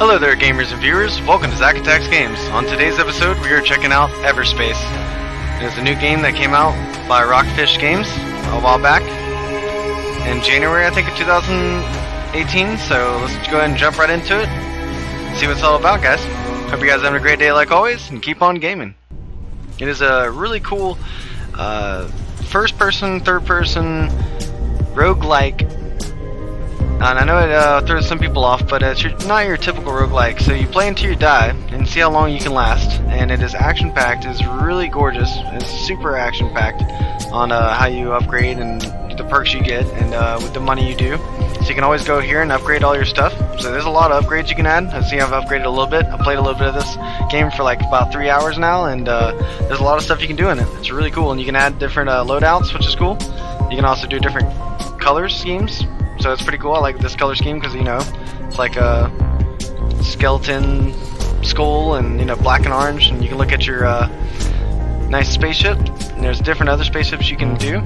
Hello there, gamers and viewers. Welcome to Zack Attacks Games. On today's episode, we are checking out Everspace. It is a new game that came out by Rockfish Games a while back in January, I think, of 2018. So let's go ahead and jump right into it and see what it's all about, guys. Hope you guys are having a great day like always, and keep on gaming. It is a really cool first-person, third-person roguelike. And I know it throws some people off, but it's not your typical roguelike. So you play until you die and see how long you can last. And it is action-packed. It's really gorgeous. It's super action-packed on how you upgrade and the perks you get and with the money you do. So you can always go here and upgrade all your stuff. So there's a lot of upgrades you can add. I see I've upgraded a little bit. I played a little bit of this game for like about 3 hours now, and there's a lot of stuff you can do in it. It's really cool, and you can add different loadouts, which is cool. You can also do different color schemes. So it's pretty cool. I like this color scheme because, you know, it's like a skeleton skull and, you know, black and orange, and you can look at your nice spaceship, and there's different other spaceships you can do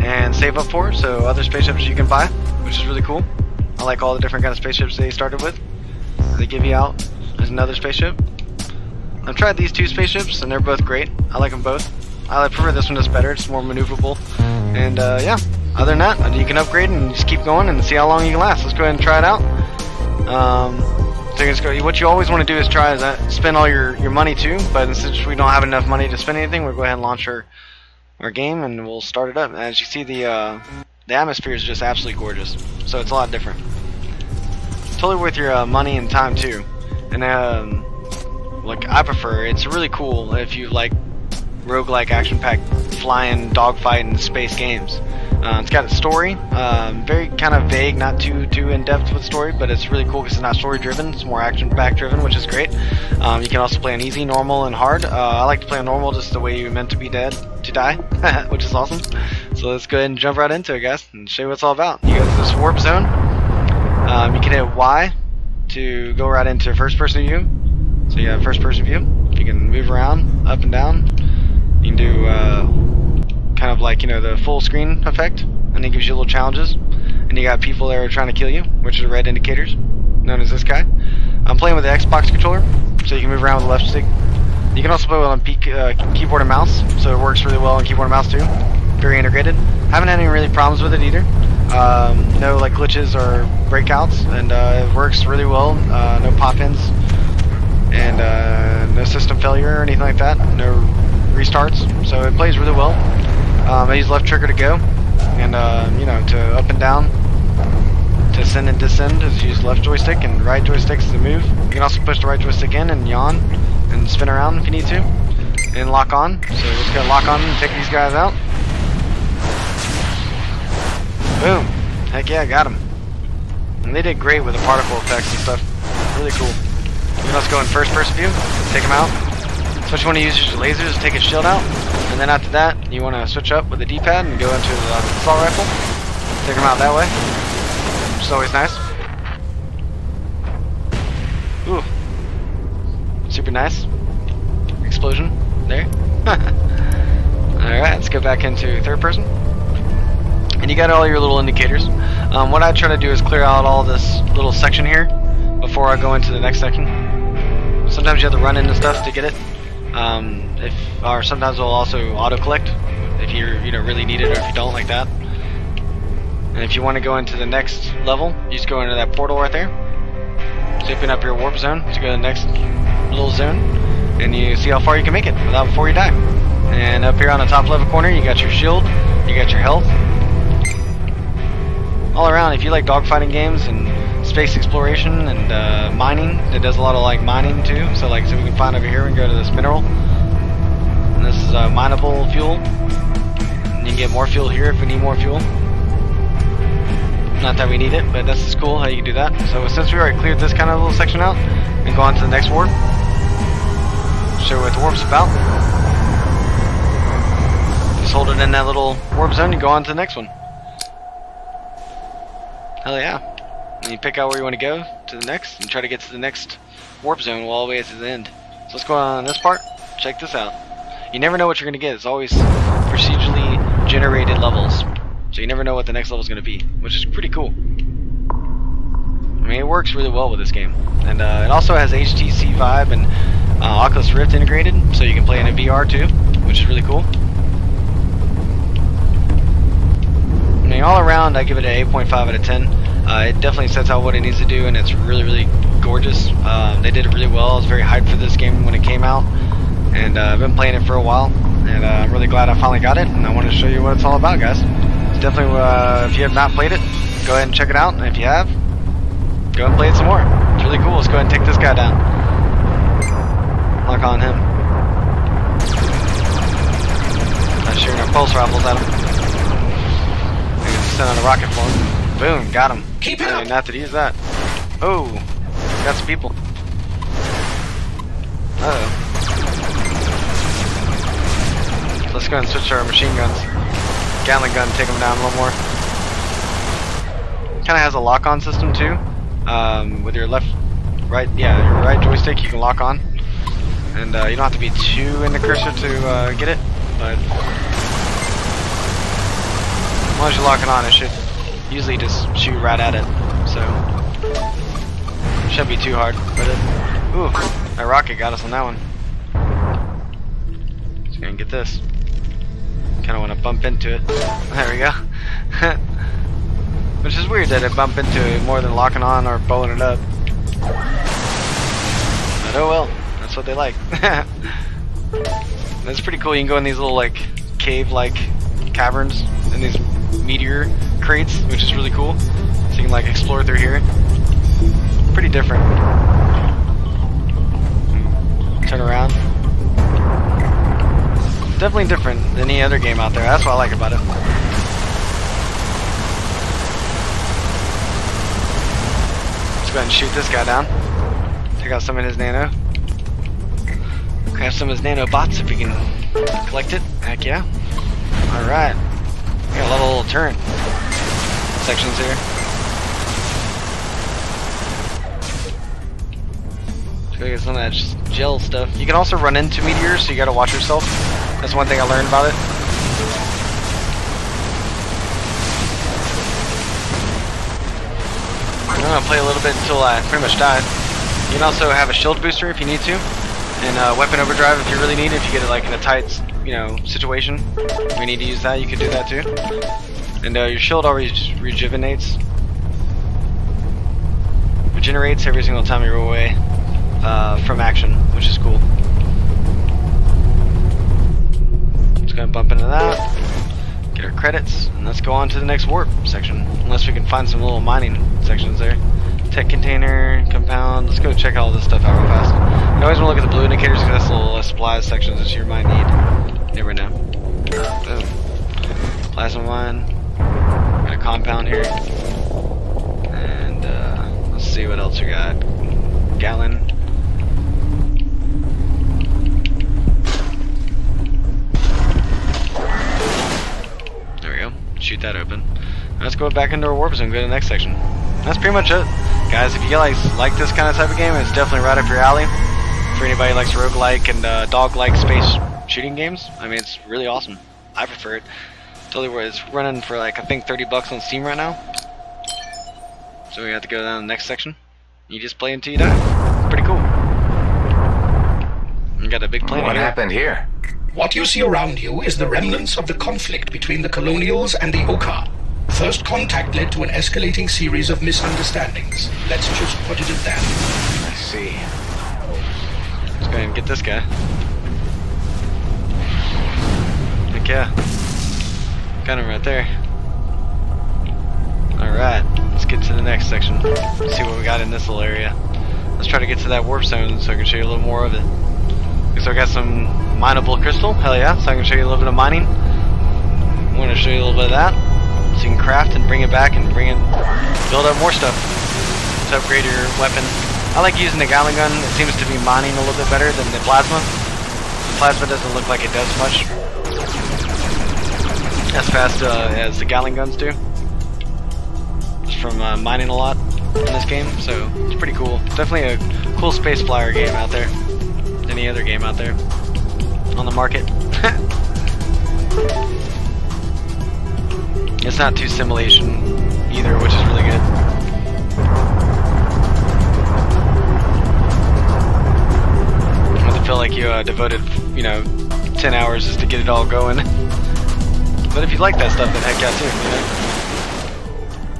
and save up for, so other spaceships you can buy, which is really cool. I like all the different kind of spaceships they started with. They give you out as another spaceship. I've tried these two spaceships and they're both great. I like them both. I prefer this one just better. It's more maneuverable, and yeah. Other than that, you can upgrade and just keep going and see how long you can last. Let's go ahead and try it out. So just go, what you always want to do is try is spend all your money too, but since we don't have enough money to spend anything, we'll go ahead and launch our game and we'll start it up. And as you see, the atmosphere is just absolutely gorgeous, so it's a lot different. Totally worth your money and time too. And like I prefer, it's really cool if you like roguelike, action-packed, flying, dogfight, and space games. It's got a story, very kind of vague, not too in-depth with story, but it's really cool because it's not story-driven, it's more action-packed driven, which is great. You can also play on easy, normal, and hard. I like to play on normal just the way you're meant to die, which is awesome. So let's go ahead and jump right into it, guys, and show you what it's all about. You go to this warp zone. You can hit Y to go right into first-person view. So you have first-person view. You can move around, up and down. You can do kind of like, you know, the full screen effect, and it gives you little challenges, and you got people that are trying to kill you, which are red indicators, known as this guy. I'm playing with the Xbox controller, so you can move around with the left stick. You can also play on keyboard and mouse, so it works really well on keyboard and mouse too. Very integrated. Haven't had any really problems with it either. No like glitches or breakouts, and it works really well. No pop-ins, and no system failure or anything like that. No restarts, so it plays really well. I use left trigger to go, and you know, to up and down, to ascend and descend is use left joystick, and right joystick is to move. You can also push the right joystick in and yawn and spin around if you need to, and lock on. So we're just gonna lock on and take these guys out. Boom! Heck yeah, got them. And they did great with the particle effects and stuff. Really cool. You can also go in first-person view, take them out. So what you want to use is your lasers to take his shield out, and then after that you want to switch up with the D-pad and go into the assault rifle. Take him out that way, which is always nice. Ooh, super nice explosion there. Alright, let's go back into third person, and you got all your little indicators. What I try to do is clear out all this little section here before I go into the next section. Sometimes you have to run into stuff to get it. Or sometimes it'll also auto-collect if you really need it, or if you don't, like that. And if you want to go into the next level, you just go into that portal right there. Zipping up your warp zone to go to the next little zone, and you see how far you can make it before you die. And up here on the top left corner, you got your shield, you got your health. All around, if you like dogfighting games and space exploration and mining, it does a lot of like mining too. So like, so we can find over here and go to this mineral, and this is mineable fuel, and you can get more fuel here if we need more fuel. Not that we need it, but this is cool how you can do that. So since we already cleared this kind of little section out, and go on to the next warp, show what the warp's about. Just hold it in that little warp zone and go on to the next one. Hell yeah. And you pick out where you want to go to the next, and try to get to the next warp zone all the way to the end. So let's go on this part. Check this out. You never know what you're going to get. It's always procedurally generated levels. So you never know what the next level is going to be, which is pretty cool. I mean, it works really well with this game. And it also has HTC Vive and Oculus Rift integrated, so you can play in a VR too, which is really cool. I mean, all around, I give it an 8.5 out of 10. It definitely sets out what it needs to do, and it's really, really gorgeous. They did it really well. I was very hyped for this game when it came out, and I've been playing it for a while, and I'm really glad I finally got it, and I want to show you what it's all about, guys. It's definitely, if you have not played it, go ahead and check it out, and if you have, go and play it some more. It's really cool. Let's go ahead and take this guy down. Lock on him. Not shooting our pulse rifles at him. Maybe send out a rocket for him. Boom, got him. Keep it up. I didn't have to use that. Oh, got some people. Uh-oh. So let's go ahead and switch to our machine guns. Gatling gun, take them down a little more. Kind of has a lock-on system too. With your right joystick, you can lock on, and you don't have to be too in the cursor to get it. But as long as you lock it on, it should usually just shoot right at it. So shouldn't be too hard. But ooh, that rocket got us on that one. Just gonna get this. Kind of want to bump into it. There we go. Which is weird that it bumped into it more than locking on or bowling it up. But oh well, that's what they like. That's pretty cool. You can go in these little like cave-like caverns in these meteor crates, which is really cool. So you can like explore through here. Pretty different. Turn around. Definitely different than any other game out there. That's what I like about it. Go ahead and shoot this guy down. Take out some of his nano. Grab some of his nano bots if we can collect it. Heck yeah. Alright. We got a lot of little turret sections here. Let's go get some of that gel stuff. You can also run into meteors, so you gotta watch yourself. That's one thing I learned about it. I'm gonna play a little bit until I pretty much die. You can also have a shield booster if you need to, and weapon overdrive if you really need it. If you get it like in a tight, situation, if you need to use that, you can do that too. And your shield always regenerates every single time you roll away from action, which is cool. Just gonna bump into that. Get our credits, and let's go on to the next warp section. Unless we can find some little mining sections there. Tech container, compound. Let's go check all this stuff out real fast. You always want to look at the blue indicators because that's the little supplies sections that you might need. You never know. Boom. Plasma mine. Got a compound here. And let's see what else we got. Gallon. Shoot that open. Let's go back into our warp zone and go to the next section. That's pretty much it. Guys, if you guys like this kind of type of game, it's definitely right up your alley. For anybody who likes roguelike and dog-like space shooting games, I mean, it's really awesome. I prefer it. Totally worth it. It's running for like, I think 30 bucks on Steam right now. So we have to go down to the next section. You just play until you die. Pretty cool. You got a big plane. What happened here? What you see around you is the remnants of the conflict between the Colonials and the Oka. First contact led to an escalating series of misunderstandings. Let's just put it at that. I see. Let's go ahead and get this guy. Heck yeah. Got him right there. Alright, let's get to the next section. Let's see what we got in this little area. Let's try to get to that warp zone so I can show you a little more of it. So I got some mineable crystal, hell yeah, so I can show you a little bit of mining. I want to show you a little bit of that, so you can craft and bring it back and build up more stuff to upgrade your weapon. I like using the Gatling gun. It seems to be mining a little bit better than the plasma. The plasma doesn't look like it does much as fast as the Gatling guns do. Just from mining a lot in this game, so it's pretty cool. Definitely a cool space flyer game out there. Any other game out there on the market. It's not too simulation either, which is really good. I devoted, 10 hours just to get it all going. But if you like that stuff, then heck yeah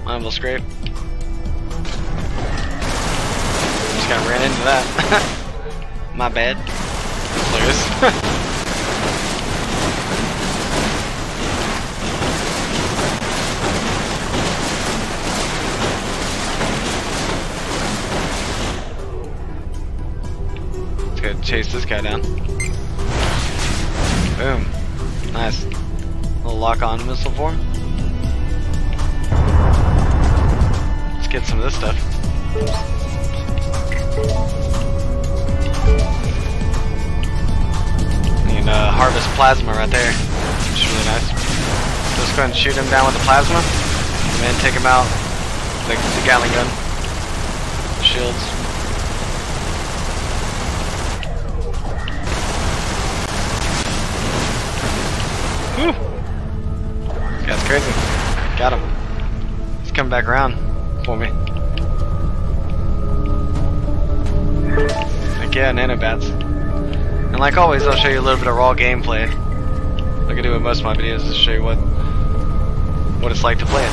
too, Mine will scrape. Just kinda ran into that. My bad. Players. Let's go chase this guy down. Boom. Nice. Little lock-on missile for him. Let's get some of this stuff. You can harvest plasma right there, which is really nice. Just go ahead and shoot him down with the plasma, and then take him out with the Gatling gun. Shields. Whew. This guy's crazy. Got him. He's coming back around for me. Heck yeah, nanobats. And like always, I'll show you a little bit of raw gameplay. Like I do with most of my videos, to show you what it's like to play it.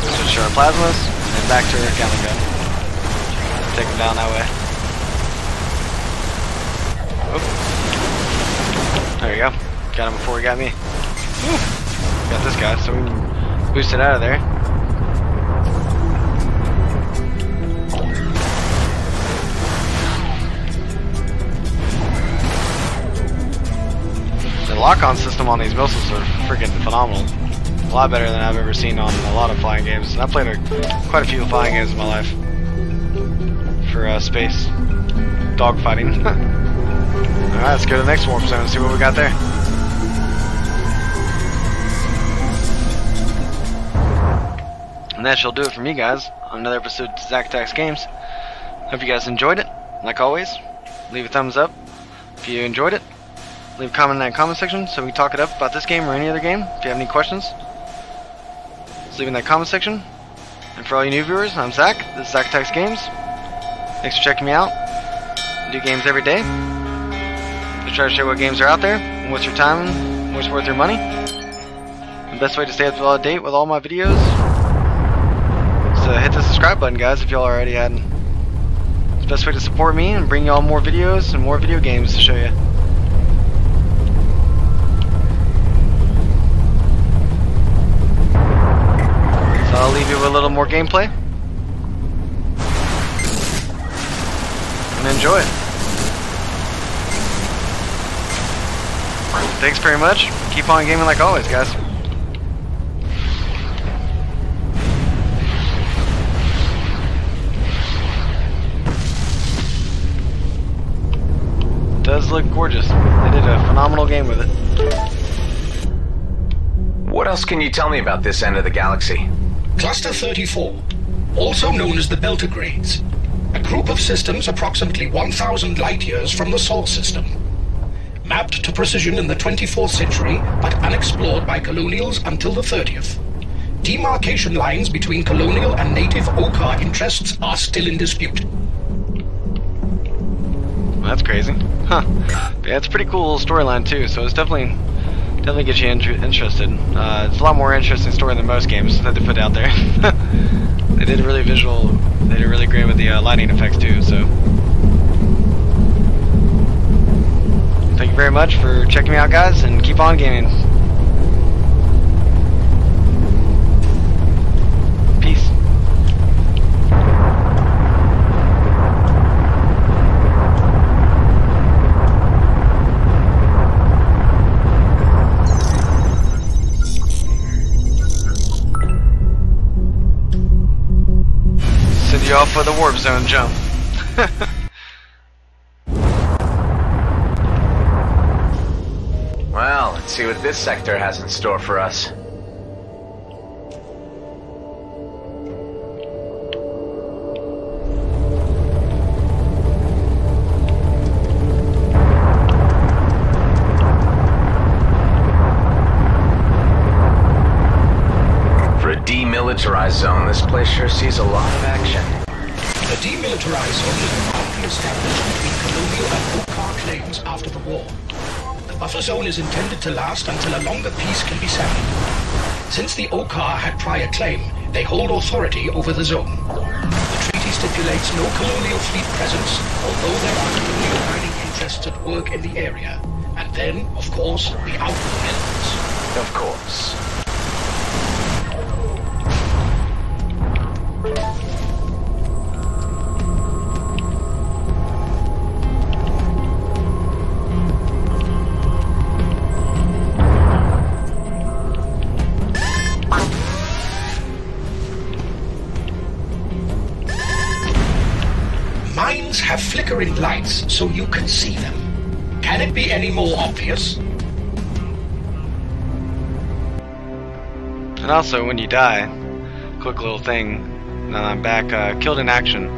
Switch to our plasmas, and then back to our Gatling gun. Take him down that way. Oop. There you go. Got him before he got me. Whew. Got this guy, so we can boost it out of there. The lock-on system on these missiles are freaking phenomenal. A lot better than I've ever seen on a lot of flying games. And I've played quite a few flying games in my life for space dogfighting. Alright, let's go to the next warp zone and see what we got there. And that shall do it for me, guys, on another episode of Zack Attacks Games. Hope you guys enjoyed it. Like always, leave a thumbs up if you enjoyed it. Leave a comment in that comment section so we can talk it up about this game or any other game. If you have any questions, just leave in that comment section. And for all you new viewers, I'm Zach. This is Zack Attacks Games. Thanks for checking me out. I do games every day. Just try to show what games are out there, and what's your time, and what's worth your money. The best way to stay up to date with all my videos is to hit the subscribe button, guys, if y'all already hadn't. It's the best way to support me and bring y'all more videos and more video games to show you. So I'll leave you with a little more gameplay. And enjoy it. Thanks very much. Keep on gaming like always, guys. It does look gorgeous. They did a phenomenal game with it. What else can you tell me about this end of the galaxy? Cluster 34, also known as the Beltagrades, a group of systems approximately 1,000 light-years from the Sol system. Mapped to precision in the 24th century, but unexplored by colonials until the 30th. Demarcation lines between colonial and native Okar interests are still in dispute. That's crazy. Huh. Yeah, it's a pretty cool storyline too, so it's definitely gets you interested. It's a lot more interesting story than most games that they put out there. They did really they did really great with the lighting effects too, so. Thank you very much for checking me out, guys, and keep on gaming. Peace. Send you off for the warp zone jump. Well, let's see what this sector has in store for us. For a demilitarized zone, this place sure sees a lot of action. The demilitarized zone is a boundary established between colonial and Oak claims after the war. The buffer zone is intended to last until a longer peace can be settled. Since the Okar had prior claim, they hold authority over the zone. The treaty stipulates no colonial fleet presence, although there are colonial mining interests at work in the area. And then, of course, the outlaw elements. Of course. Mines have flickering lights so you can see them. Can it be any more obvious? And also, when you die, quick little thing, now I'm back, killed in action.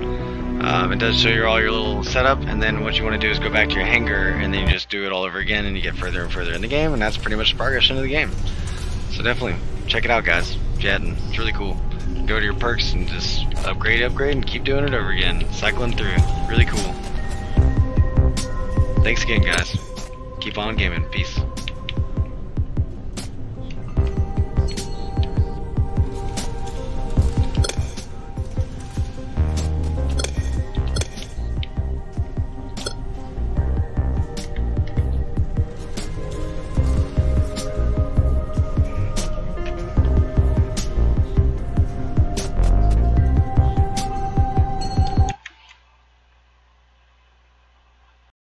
It does show you all your little setup, and then what you want to do is go back to your hangar, and then you just do it all over again, and you get further and further in the game, and that's pretty much the progression of the game. So definitely, check it out guys, if you hadn't. It's really cool. Go to your perks and just upgrade, and keep doing it over again. Cycling through. Really cool. Thanks again guys. Keep on gaming. Peace.